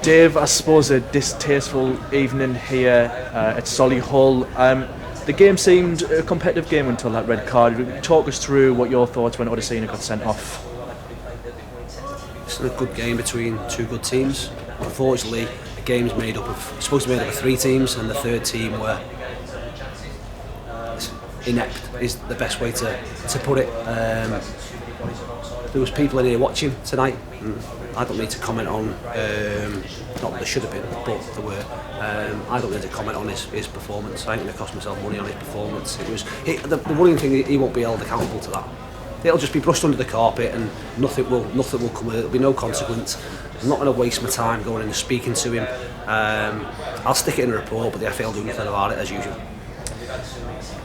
Dave, I suppose a distasteful evening here at Solihull. The game seemed a competitive game until that red card. Talk us through what your thoughts when Odesina got sent off. It's a good game between two good teams. Unfortunately, the game's supposed to be made up of three teams, and the third team were inept, is the best way to put it. There was people in here watching tonight. I don't need to comment on, not that there should have been, but there were. I don't need to comment on his performance. I ain't going to cost myself money on his performance. The worrying thing, he won't be held accountable to that. It'll just be brushed under the carpet and nothing will come with it. There'll be no consequence. I'm not going to waste my time going in and speaking to him. I'll stick it in a report, but the FA will do nothing about it as usual.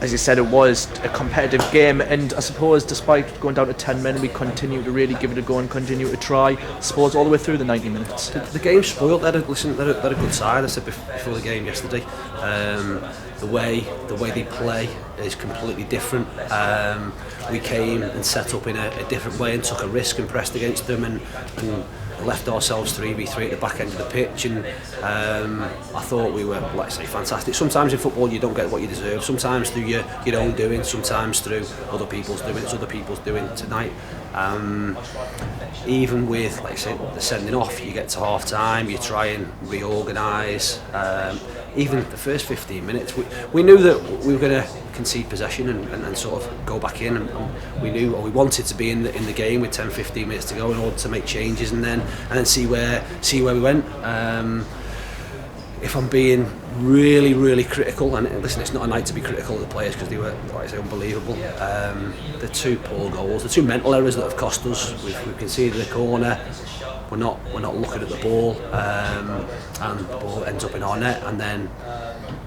As you said, it was a competitive game, and I suppose despite going down to 10 men, we continue to really give it a go and continue to try. I suppose all the way through the 90 minutes. The game's spoiled. They're a good side. I said before the game yesterday. The way they play is completely different. We came and set up in a different way and took a risk and pressed against them and left ourselves 3v3 at the back end of the pitch, and I thought we were, let's say, fantastic. Sometimes in football you don't get what you deserve, sometimes through your own doing, sometimes through other people's doing. It's other people's doing tonight. Even with, like I say, the sending off, you get to half time, you try and reorganise. Even the first 15 minutes, we knew that we were going to concede possession and sort of go back in, and we knew, or we wanted to be in the game with 10-15 minutes to go in order to make changes and then see where we went. If I'm being really critical, and listen, it's not a night to be critical of the players because they were, like I say, unbelievable. The two poor goals, the two mental errors that have cost us. We've conceded a corner. We're not looking at the ball, and the ball ends up in our net, and then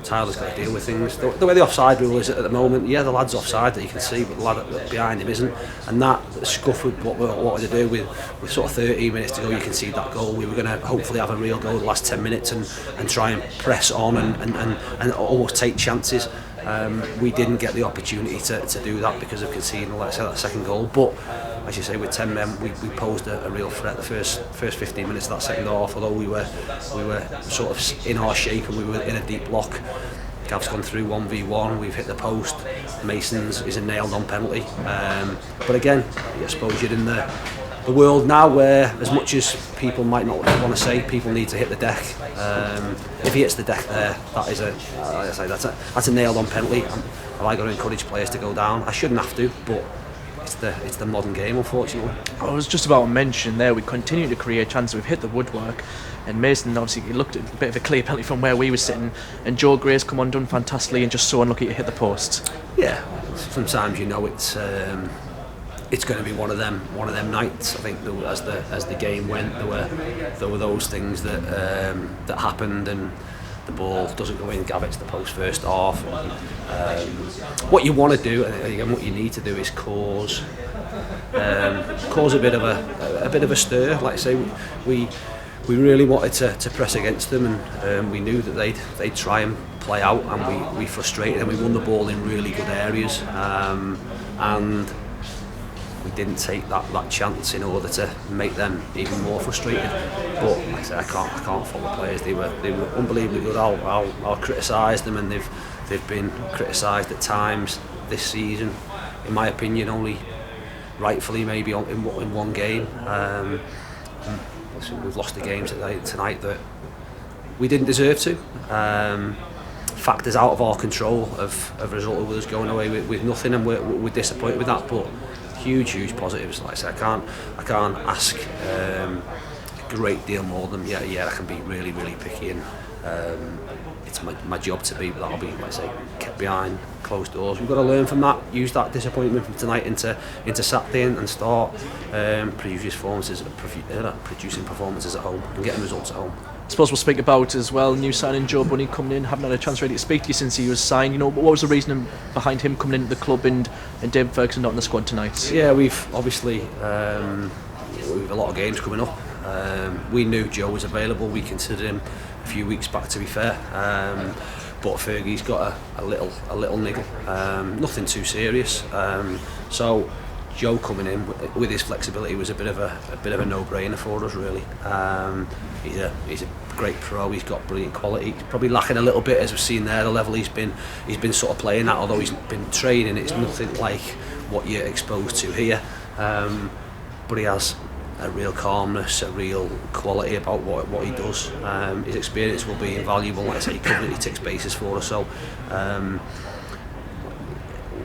Tyler's got to deal with things. The way the offside rule is at the moment, yeah, the lad's offside that you can see, but the lad behind him isn't, and that scuff with what we wanted to do with sort of 13 minutes to go, you can see that goal. We were going to hopefully have a real goal the last 10 minutes and try and press on and almost take chances. We didn't get the opportunity to do that because of conceding, let's say, that second goal. But as you say, with 10 men, we posed a real threat the first 15 minutes of that second half. Although we were sort of in our shape and we were in a deep block. Gav's gone through 1v1. We've hit the post. Mason's is a nailed-on penalty. But again, I suppose you're in the world now where, as much as people might not want to say, people need to hit the deck. If he hits the deck there, that is that's a nailed-on penalty. Have I got to encourage players to go down? I shouldn't have to, but it's the modern game, unfortunately. I was just about to mention there, we continue to create chances. We've hit the woodwork, and Mason obviously he looked at a bit of a clear penalty from where we were sitting, and Joe Gray's come on, done fantastically, and just so unlucky to hit the post. Yeah, sometimes you know it's going to be one of them nights. I think as the game went, there were those things that happened, and the ball doesn't go in. Gav hits the post first half. What you want to do, and again, what you need to do, is cause a bit of a stir. Like I say, we really wanted to press against them, and we knew that they'd try and play out, and we frustrated them. We won the ball in really good areas, and we didn't take that chance in order to make them even more frustrated. But like I said, I can't fault the players. They were unbelievably good. I'll criticise them, and they've been criticised at times this season. In my opinion, only rightfully maybe in one game. We've lost the games tonight that we didn't deserve to. Factors out of our control of a result of us going away with nothing, and we're disappointed with that. But huge positives. Like I said, I can't ask a great deal more than I can be really picky, and it's my job to be, but that'll be, like I say, kept behind closed doors. We've got to learn from that, use that disappointment from tonight into Saturday, and start producing performances at home and getting results at home. I suppose we'll speak about as well new signing Joe Bunny coming in. Haven't had a chance really to speak to you since he was signed. You know, what was the reasoning behind him coming into the club and David Ferguson not in the squad tonight? Yeah, we've obviously we've a lot of games coming up. We knew Joe was available. We considered him a few weeks back, to be fair. But Fergie's got a little niggle. Nothing too serious. So Joe coming in with his flexibility was a bit of a no-brainer for us, really. he's a great pro. He's got brilliant quality. He's probably lacking a little bit, as we've seen there, the level he's been sort of playing at. Although he's been training, it's nothing like what you're exposed to here. But he has a real calmness, a real quality about what he does. His experience will be invaluable. Like I say, he ticks bases for us. So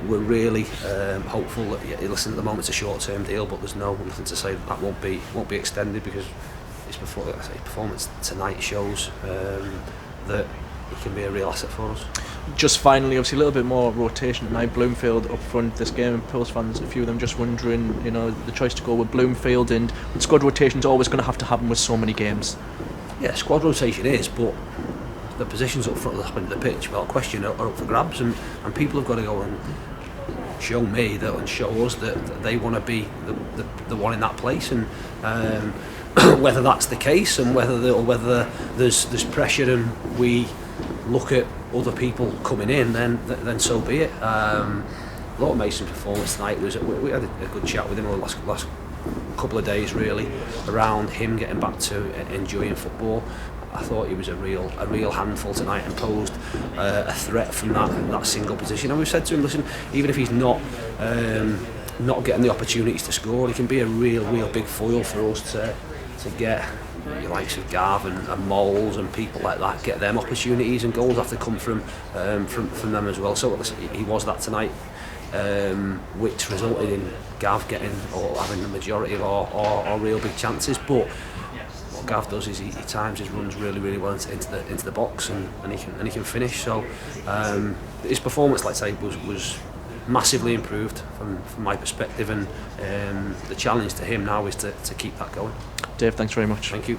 we're really hopeful that, listen, at the moment it's a short-term deal, but there's nothing to say that won't be extended, because his performance tonight shows that he can be a real asset for us. Just finally, obviously a little bit more rotation tonight. Bloomfield up front this game, and Pils fans, a few of them just wondering, the choice to go with Bloomfield, and squad rotation's always going to have to happen with so many games. Yeah, squad rotation is, but the positions up front of the pitch, without question, are up for grabs, and people have got to go and show me that, and show us that they want to be the one in that place, and whether that's the case, and whether there's pressure and we look at other people coming in, then so be it. Lord Mason's performance tonight we had a good chat with him over the last couple of days, really, around him getting back to enjoying football. I thought he was a real handful tonight, and posed a threat from that single position. And we've said to him, listen, even if he's not getting the opportunities to score, he can be a real big foil for us to get the likes of Gav and Moles and people like that, get them opportunities, and goals have to come from them as well. So listen, he was that tonight, which resulted in Gav getting or having the majority of our real big chances. But what Gav does is he times his runs really well into the box, and he can finish. So his performance, like I say, was massively improved from my perspective, and the challenge to him now is to keep that going. Dave, thanks very much. Thank you.